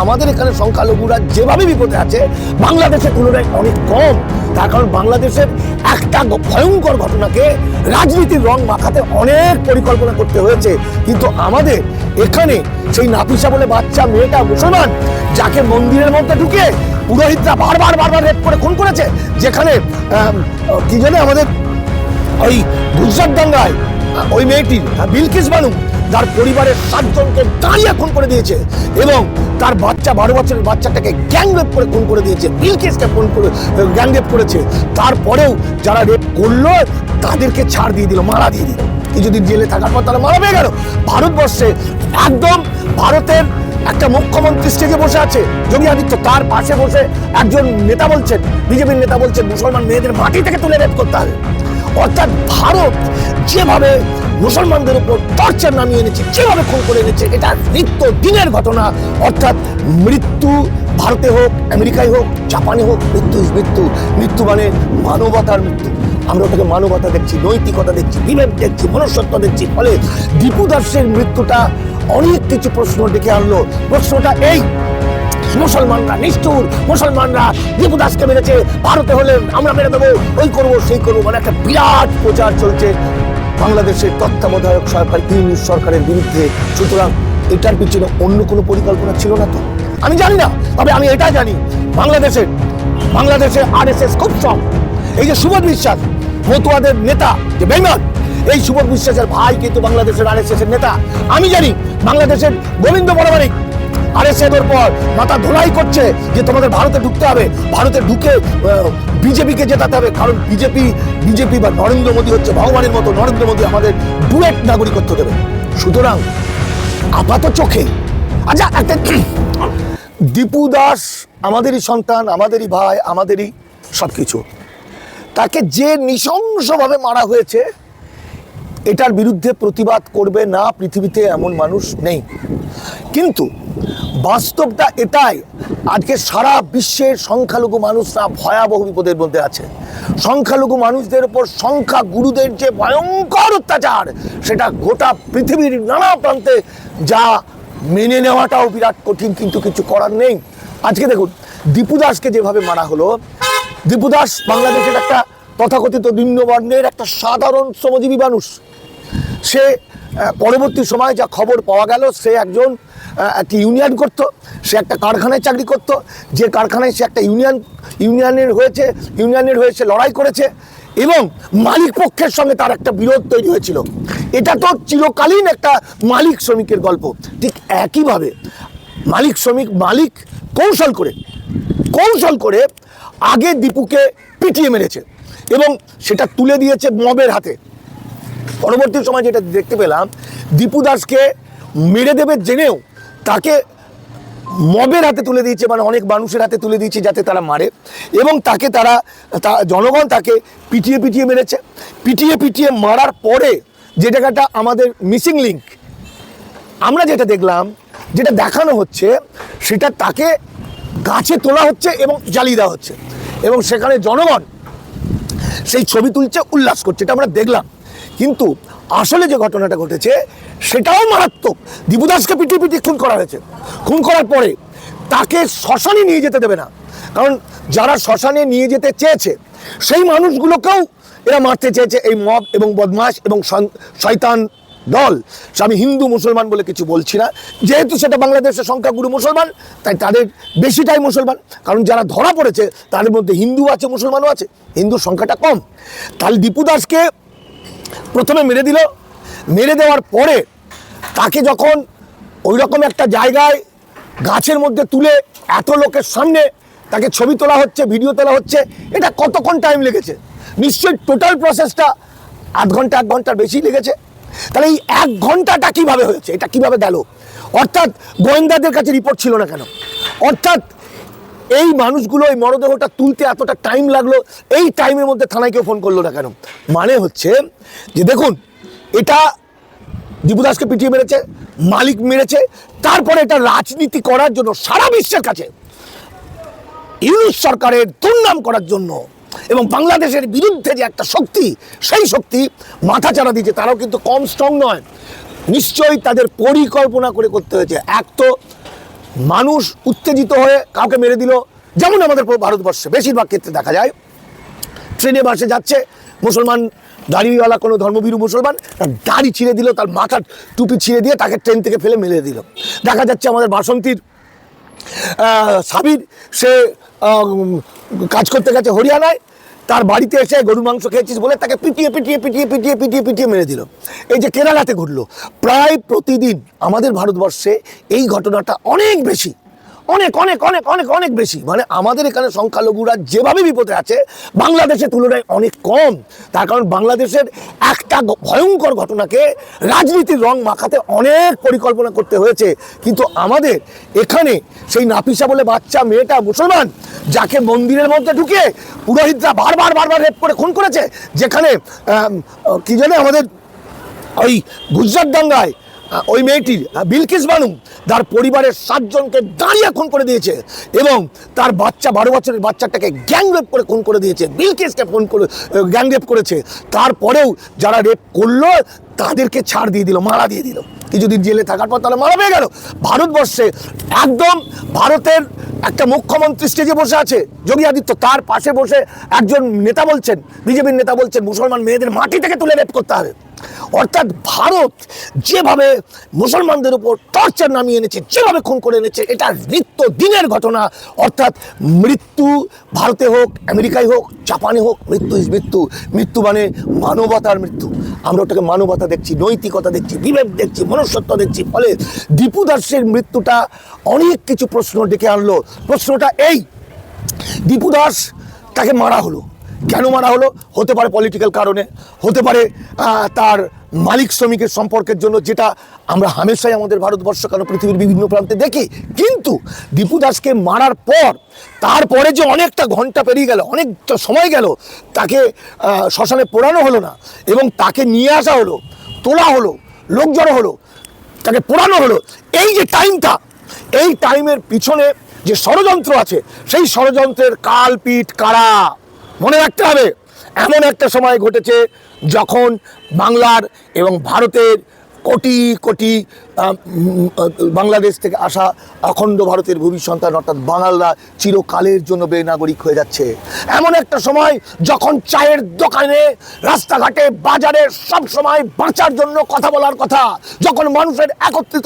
আমাদের এখানে সংখ্যালঘুরা যেভাবে বিপদে আছে বাংলাদেশের তুলনায় অনেক কম। তার কারণ বাংলাদেশের একটা ভয়ঙ্কর ঘটনাকে রাজনীতির রং মাখাতে অনেক পরিকল্পনা করতে হয়েছে, কিন্তু আমাদের এখানে সেই নাফিসা বলে বাচ্চা মেয়েটা মুসলমান, যাকে মন্দিরের মধ্যে ঢুকে পুরোহিতরা বারবার রেপ করে খুন করেছে, যেখানে কি জানে আমাদের ওই গুজরাট দাঙ্গায় ওই মেয়েটি বিলকিস বানু তার পরিবারের 7 জনকে দাঁড়িয়ে খুন করে দিয়েছে এবং তার বাচ্চা 12 বছরের বাচ্চাটাকে গ্যাংরেপ করে খুন করে দিয়েছে, বিলকিসকে খুন করে গ্যাংরেপ করেছে। তারপরেও যারা রেপ করলো তাদেরকে ছাড় দিয়ে দিল, মারা দিয়ে দিল। কিছুদিন জেলে থাকার পর তারা মারা পেয়ে গেল। ভারতবর্ষে একদম ভারতের একটা মুখ্যমন্ত্রী স্টেজে বসে আছে যোগী আদিত্য, তার পাশে বসে একজন নেতা বলছেন, বিজেপির নেতা বলছেন মুসলমান মেয়েদের মাটি থেকে তুলে রেপ করতে হবে। অর্থাৎ ভারত যেভাবে মুসলমানদের উপর টর্চার নামিয়ে এনেছে, যেভাবে খুন করে এনেছে, এটা নিত্য দিনের ঘটনা। অর্থাৎ মৃত্যু ভারতে হোক, আমেরিকায় হোক, জাপানে হোক, মৃত্যু মানে মানবতার মৃত্যু। আমরা ওটাকে মানবতা দেখছি, নৈতিকতা দেখছি, বিবেক দেখছি, মনুষ্যত্ব দেখছি। ফলে দীপু দাসের মৃত্যুটা অনেক কিছু প্রশ্ন ডেকে আনলো। প্রশ্নটা এই, মুসলমানরা নিষ্ঠুর, মুসলমানরা দীপু দাসকে মেরেছে, ভারতে হলে আমরা মেরে দেবো, ওই করবো সেই করবো, মানে একটা বিরাট প্রচার চলছে বাংলাদেশের তত্ত্বাবধায়ক সরকার ইউনিট সরকারের বিরুদ্ধে। সুতরাং এটার পিছনে অন্য কোনো পরিকল্পনা ছিল না তো আমি জানি না, তবে আমি এটা জানি বাংলাদেশে RSS খুব স্ট্রং। এই যে সুবোধ বিশ্বাস মতুয়াদের নেতা যে বেঈমান, এই সুবোধ বিশ্বাসের ভাই কিন্তু বাংলাদেশের RSS এর নেতা। আমি জানি বাংলাদেশের গোবিন্দ বড়মানিক RSS এর পর মাথা ধোলাই করছে যে তোমাদের ভারতে ঢুকতে হবে, ভারতে ঢুকে বিজেপিকে জেতাতে হবে, কারণ বিজেপি বা নরেন্দ্র মোদী হচ্ছে ভগবানের মতো, নরেন্দ্র মোদী আমাদের ডুয়েট নাগরিকত্ব দেবে। সুতরাং আপাত চোখে আচ্ছা একটা দীপু দাস আমাদেরই সন্তান, আমাদেরই ভাই, আমাদেরই সবকিছু, তাকে যে নৃশংসভাবে মারা হয়েছে এটার বিরুদ্ধে প্রতিবাদ করবে না পৃথিবীতে এমন মানুষ নেই। কিন্তু বাস্তবটা এটাই, আজকে সারা বিশ্বের সংখ্যালঘু মানুষরা ভয়াবহ বিপদের মধ্যে আছে। সংখ্যালঘু মানুষদের উপর সংখ্যা গুরুদের যে ভয়ঙ্কর অত্যাচার, সেটা গোটা পৃথিবীর নানা প্রান্তে, যা মেনে নেওয়াটাও বিরাট কঠিন, কিন্তু কিছু করার নেই। আজকে দেখুন দীপু দাসকে যেভাবে মারা হলো, দীপু দাস বাংলাদেশের একটা তথাকথিত নিম্নবর্ণের একটা সাধারণ শ্রমজীবী মানুষ। সে পরবর্তী সময় যা খবর পাওয়া গেল, সে একজন একটা ইউনিয়ন করত, সে একটা কারখানায় চাকরি করত, যে কারখানায় সে একটা ইউনিয়নের হয়ে সে লড়াই করেছে এবং মালিক পক্ষের সঙ্গে তার একটা বিরোধ তৈরি হয়েছিল। এটা তো চিরকালীন একটা মালিক শ্রমিকের গল্প। ঠিক একইভাবে মালিক কৌশল করে আগে দীপুকে পিটিয়ে মেরেছে এবং সেটা তুলে দিয়েছে মবের হাতে। পরবর্তী সময় যেটা দেখতে পেলাম, দীপু দাসকে মেরে দেবে জেনেও তাকে মবের হাতে তুলে দিয়েছে, মানে অনেক মানুষের হাতে তুলে দিয়েছে যাতে তারা মারে, এবং জনগণ তাকে পিটিয়ে মেরেছে। পিটিয়ে মারার পরে যে জায়গাটা আমাদের মিসিং লিঙ্ক, আমরা যেটা দেখলাম, যেটা দেখানো হচ্ছে, সেটা তাকে গাছে তোলা হচ্ছে এবং জ্বালিয়ে দেওয়া হচ্ছে এবং সেখানে জনগণ সেই ছবি তুলছে, উল্লাস করছে, এটা আমরা দেখলাম। কিন্তু আসলে যে ঘটনাটা ঘটেছে সেটাও মারাত্মক। দীপু দাসকে পিটিয়ে খুন করা হয়েছে। খুন করার পরে তাকে শ্মশানে নিয়ে যেতে দেবে না, কারণ যারা শ্মশানে নিয়ে যেতে চেয়েছে সেই মানুষগুলোকেও এরা মারতে চেয়েছে, এই মব এবং বদমাশ এবং শয়তান দল। আমি হিন্দু মুসলমান বলে কিছু বলছি না, যেহেতু সেটা বাংলাদেশের সংখ্যাগুরু মুসলমান, তাই তাদের বেশিটাই মুসলমান। কারণ যারা ধরা পড়েছে তাদের মধ্যে হিন্দু আছে, মুসলমানও আছে, হিন্দুর সংখ্যাটা কম। তাহলে দীপু দাসকে প্রথমে মেরে দেওয়ার পরে তাকে যখন ওই রকম একটা জায়গায় গাছের মধ্যে তুলে এত লোকের সামনে তাকে ছবি তোলা হচ্ছে, ভিডিও তোলা হচ্ছে, এটা কতক্ষণ টাইম লেগেছে? নিশ্চয়ই টোটাল প্রসেসটা আধ ঘন্টা 1 ঘন্টার বেশি লেগেছে। তাহলে এই 1 ঘন্টাটা কিভাবে হয়েছে, এটা কিভাবে গেল? অর্থাৎ গোয়েন্দাদের কাছে রিপোর্ট ছিল না কেন? অর্থাৎ এই মানুষগুলো এই মরদেহটা তুলতে এতটা টাইম লাগলো, এই টাইমের মধ্যে থানায় কেউ ফোন করলো না কেন? মানে হচ্ছে যে দেখুন, এটা দীপু দাসকে পিটিয়ে মেরেছে, মালিক মেরেছে, তারপরে এটা রাজনীতি করার জন্য সারা বিশ্বের কাছে ইউনিট সরকারের দুর্নাম করার জন্য এবং বাংলাদেশের বিরুদ্ধে যে একটা শক্তি, সেই শক্তি মাথাচাড়া দিয়েছে। তারাও কিন্তু কম স্ট্রং নয়, নিশ্চয়ই তাদের পরিকল্পনা করে করতে হয়েছে। এক তো মানুষ উত্তেজিত হয়ে কাউকে মেরে দিল, যেমন আমাদের ভারতবর্ষে বেশিরভাগ ক্ষেত্রে দেখা যায়, ট্রেনে বাসে যাচ্ছে মুসলমান দাড়িওয়ালা কোনো ধর্মভীরু মুসলমান তার দাড়ি ছিঁড়ে দিল, তার মাথার টুপি ছিঁড়ে দিয়ে তাকে ট্রেন থেকে ফেলে মেরে দিল। দেখা যাচ্ছে আমাদের বাসন্তীর সাবির, সে কাজ করতে গেছে হরিয়ানায়, তার বাড়িতে এসে গরুর মাংস খেয়েছিস বলে তাকে পিটিয়ে পিটিয়ে পিটিয়ে পিটিয়ে পিটিয়ে পিটিয়ে মেরে দিল। এই যে কেরালাতে ঘটলো, প্রায় প্রতিদিন আমাদের ভারতবর্ষে এই ঘটনাটা অনেক বেশি, অনেক অনেক অনেক অনেক অনেক বেশি। মানে আমাদের এখানে সংখ্যালঘুরা যেভাবে বিপদে আছে বাংলাদেশের তুলনায় অনেক কম। তার কারণ বাংলাদেশের একটা ভয়ঙ্কর ঘটনাকে রাজনীতির রং মাখাতে অনেক পরিকল্পনা করতে হয়েছে, কিন্তু আমাদের এখানে সেই নাফিসা বলে বাচ্চা মেয়েটা মুসলমান, যাকে মন্দিরের মধ্যে ঢুকে পুরোহিতরা বারবার বারবার রেপ করে খুন করেছে, যেখানে কি জানে আমাদের ওই গুজরাট দাঙ্গায় ওই মেয়েটির বিলকিস বানু তার পরিবারের 7 জনকে দাঁড়িয়ে খুন করে দিয়েছে, এবং তার বাচ্চা 12 বছরের বাচ্চাটাকে গ্যাংরেপ করে খুন করে দিয়েছে, বিলকিসকে ফোন করে গ্যাংরেপ করেছে। তারপরেও যারা রেপ করলো তাদেরকে ছাড় দিয়ে দিল, মারা দিয়ে দিল, কিছুদিন জেলে থাকার পর তাহলে মারা পেয়ে গেল। ভারতবর্ষে একদম ভারতের একটা মুখ্যমন্ত্রী স্টেজে বসে আছে যোগী আদিত্য, তার পাশে বসে একজন নেতা বলছেন, বিজেপির নেতা বলছেন মুসলমান মেয়েদের মাটি থেকে তুলে রেপ করতে হবে। অর্থাৎ ভারত যেভাবে মুসলমানদের উপর টর্চার নামিয়ে এনেছে, যেভাবে খুন করে এনেছে, এটা নিত্য দিনের ঘটনা। অর্থাৎ মৃত্যু ভারতে হোক, আমেরিকায় হোক, জাপানে হোক, মৃত্যু ইজ মৃত্যু। মৃত্যু মানে মানবতার মৃত্যু। আমরা ওটাকে মানবতা দেখছি, নৈতিকতা দেখছি, বিবেক দেখছি, মনুষ্যত্ব দেখছি। ফলে দীপু দাসের মৃত্যুটা অনেক কিছু প্রশ্ন ডেকে আনলো। প্রশ্নটা এই, দীপু দাস তাকে মারা হলো, কেন মারা হলো? হতে পারে পলিটিক্যাল কারণে, হতে পারে তার মালিক শ্রমিকের সম্পর্কের জন্য, যেটা আমরা হামেশাই আমাদের ভারতবর্ষ কেন পৃথিবীর বিভিন্ন প্রান্তে দেখি। কিন্তু দীপু দাসকে মারার পর তারপরে যে অনেকটা ঘন্টা পেরিয়ে গেল, অনেকটা সময় গেল, তাকে শ্মশানে পোড়ানো হলো না, এবং তাকে নিয়ে আসা হলো, তোলা হলো, লোক জড়ো হলো, তাকে পোড়ানো হলো। এই যে টাইমটা, এই টাইমের পিছনে যে ষড়যন্ত্র আছে, সেই ষড়যন্ত্রের কালপিঠ কারা মনে রাখতে হবে। এমন একটা সময় ঘটেছে যখন বাংলার এবং ভারতের কোটি কোটি বাংলাদেশ থেকে আসা অখণ্ড ভারতের ভূমি সন্তান অর্থাৎ বাঙালরা চিরকালের জন্য বেনাগরিক হয়ে যাচ্ছে। এমন একটা সময় যখন চায়ের দোকানে, রাস্তাঘাটে, বাজারে সব সময় বাঁচার জন্য কথা বলার কথা, যখন মানুষের একত্রিত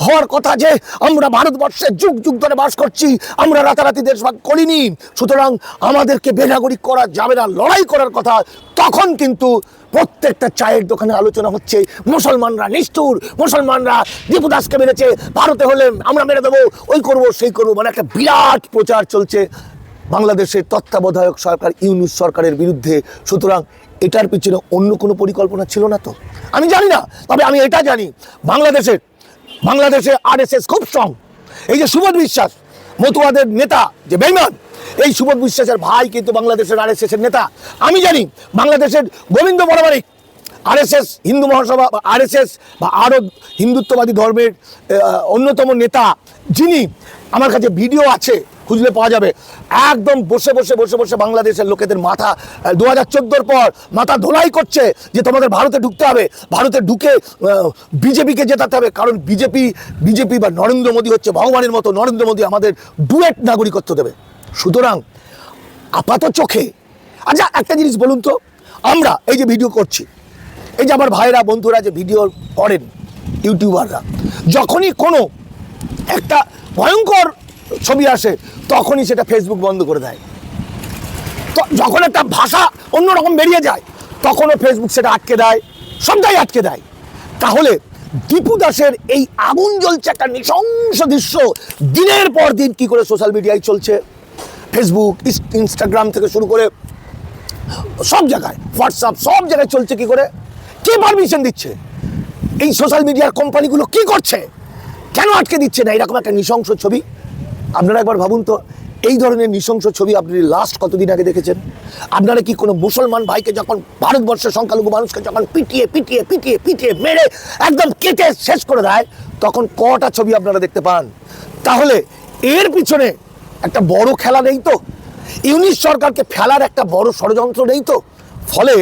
হওয়ার কথা যে আমরা ভারতবর্ষে যুগ যুগ ধরে বাস করছি, আমরা রাতারাতি দেশভাগ করিনি, সুতরাং আমাদেরকে বেনাগরিক করা যাবে না, লড়াই করার কথা, তখন কিন্তু প্রত্যেকটা চায়ের দোকানে আলোচনা হচ্ছে মুসলমানরা নিষ্ঠুর, মুসলমানরা দীপু দাসকে মেরেছে, ভারতে হলে আমরা মেরে দেবো, ওই করবো সেই করবো। মানে একটা বিরাট প্রচার চলছে বাংলাদেশের তত্ত্বাবধায়ক সরকার ইউনূস সরকারের বিরুদ্ধে। সুতরাং এটার পিছনে অন্য কোনো পরিকল্পনা ছিল না তো আমি জানি না, তবে আমি এটা জানি বাংলাদেশে RSS খুব স্ট্রং। এই যে সুবোধ বিশ্বাস মতুয়াদের নেতা যে বেঈমান, এই সুবোধ বিশ্বাসের ভাই কিন্তু বাংলাদেশের RSS এর নেতা। আমি জানি বাংলাদেশের গোবিন্দ বড়মানিক RSS হিন্দু মহাসভা বা RSS বা আরও হিন্দুত্ববাদী ধর্মের অন্যতম নেতা, যিনি আমার কাছে ভিডিও আছে, খুঁজলে পাওয়া যাবে, একদম বসে বসে বসে বসে বাংলাদেশের লোকেদের মাথা 2014 পর মাথা ধোলাই করছে যে তোমাদের ভারতে ঢুকতে হবে, ভারতে ঢুকে বিজেপিকে জেতাতে হবে, কারণ বিজেপি বা নরেন্দ্র মোদী হচ্ছে ভগবানের মতো, নরেন্দ্র মোদী আমাদের ডুয়েট নাগরিকত্ব দেবে। সুতরাং আপাত চোখে, আচ্ছা একটা জিনিস বলুন তো, আমরা এই যে ভিডিও করছি, এই যে আমার ভাইরা বন্ধুরা যে ভিডিও করেন, ইউটিউবাররা, যখনই কোনো একটা ভয়ঙ্কর ছবি আসে তখনই সেটা ফেসবুক বন্ধ করে দেয়। তো যখন একটা ভাষা অন্যরকম বেরিয়ে যায় তখনও ফেসবুক সেটা আটকে দেয়, সবটাই আটকে দেয়। তাহলে দীপু দাসের এই আগুন জ্বলছে একটা নৃশংস দৃশ্য দিনের পর দিন কি করে সোশ্যাল মিডিয়ায় চলছে, ফেসবুক, ইনস্টাগ্রাম থেকে শুরু করে সব জায়গায়, হোয়াটসঅ্যাপ, সব জায়গায় চলছে কি করে? কে পারমিশন দিচ্ছে? এই সোশ্যাল মিডিয়ার কোম্পানিগুলো কি করছে? কেন আটকে দিচ্ছে না এরকম একটা নৃশংস ছবি? আপনারা একবার ভাবুন তো, এই ধরনের নৃশংস ছবি আপনি লাস্ট কতদিন আগে দেখেছেন? আপনারা কি কোনো মুসলমান ভাইকে যখন ভারতবর্ষের সংখ্যালঘু মানুষকে যখন পিটিয়ে পিটিয়ে পিটিয়ে পিটিয়ে মেরে একদম কেটে শেষ করে দেয়, তখন কটা ছবি আপনারা দেখতে পান? তাহলে এর পিছনে একটা বড় খেলা নেই তো? ইউনূস সরকারকে ফেলার একটা বড় ষড়যন্ত্র নেই তো? ফলে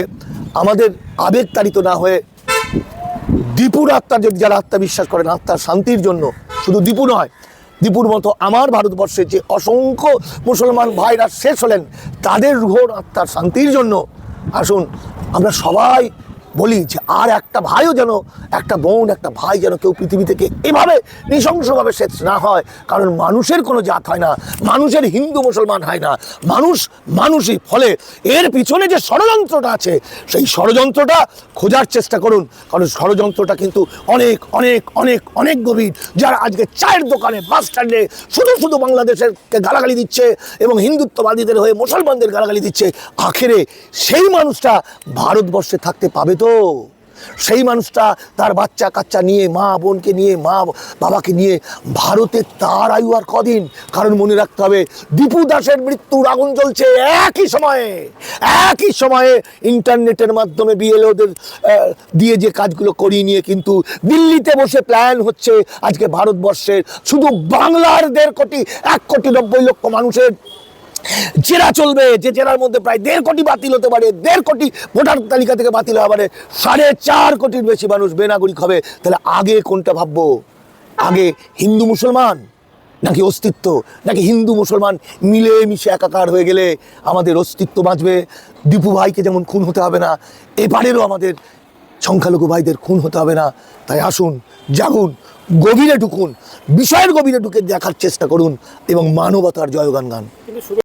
আমাদের আবেগতাড়িত না হয়ে দীপুর আত্মার, যদি যারা আত্মা বিশ্বাস করেন, আত্মার শান্তির জন্য, শুধু দীপু নয়, দীপুর মতো আমার ভারতবর্ষে যে অসংখ্য মুসলমান ভাইরা শেষ হলেন, তাদের রুহর আত্মার শান্তির জন্য আসুন আমরা সবাই বলি যে আর একটা ভাইও যেন, একটা বোন, একটা ভাই যেন কেউ পৃথিবী থেকে এভাবে নৃশংসভাবে শেষ না হয়। কারণ মানুষের কোনো জাত হয় না, মানুষের হিন্দু মুসলমান হয় না, মানুষ মানুষই। ফলে এর পিছনে যে ষড়যন্ত্রটা আছে, সেই ষড়যন্ত্রটা খোঁজার চেষ্টা করুন, কারণ ষড়যন্ত্রটা কিন্তু অনেক অনেক অনেক অনেক গভীর। যারা আজকে চায়ের দোকানে, বাস স্ট্যান্ডে শুধু শুধু বাংলাদেশেরকে গালাগালি দিচ্ছে এবং হিন্দুত্ববাদীদের হয়ে মুসলমানদের গালাগালি দিচ্ছে, আখেরে সেই মানুষটা ভারতবর্ষে থাকতে পাবে তো? সেই মানুষটা তার বাচ্চা কাচ্চা নিয়ে, মা বোনকে নিয়ে, মা বাবাকে নিয়ে ভারতে তার আয়ু আর কদিন? কারণ মনে রাখতে হবে, দীপু দাসের মৃত্যুর আগুন জ্বলছে একই সময়ে ইন্টারনেটের মাধ্যমে বিএলওদের দিয়ে যে কাজগুলো করিয়ে নিয়ে কিন্তু দিল্লিতে বসে প্ল্যান হচ্ছে আজকে ভারতবর্ষের শুধু বাংলার 1,90,90,00,000 মানুষের জেরা চলবে, যে জেরার মধ্যে প্রায় 1.5 কোটি বাতিল হতে পারে, 1.5 কোটি ভোটার তালিকা থেকে বাতিল হতে পারে, 4.5 কোটির বেশি মানুষ বেনাগরিক হবে। তাহলে আগে কোনটা ভাববো? আগে হিন্দু মুসলমান নাকি অস্তিত্ব? নাকি হিন্দু মুসলমান মিলেমিশে একাকার হয়ে গেলে আমাদের অস্তিত্ব বাঁচবে? দীপু ভাইকে যেমন খুন হতে হবে না, এবারেরও আমাদের সংখ্যালঘু ভাইদের খুন হতে হবে না। তাই আসুন, জাগুন, গভীরে ঢুকুন, বিষয়ের গভীরে ঢুকে দেখার চেষ্টা করুন এবং মানবতার জয়গান গান।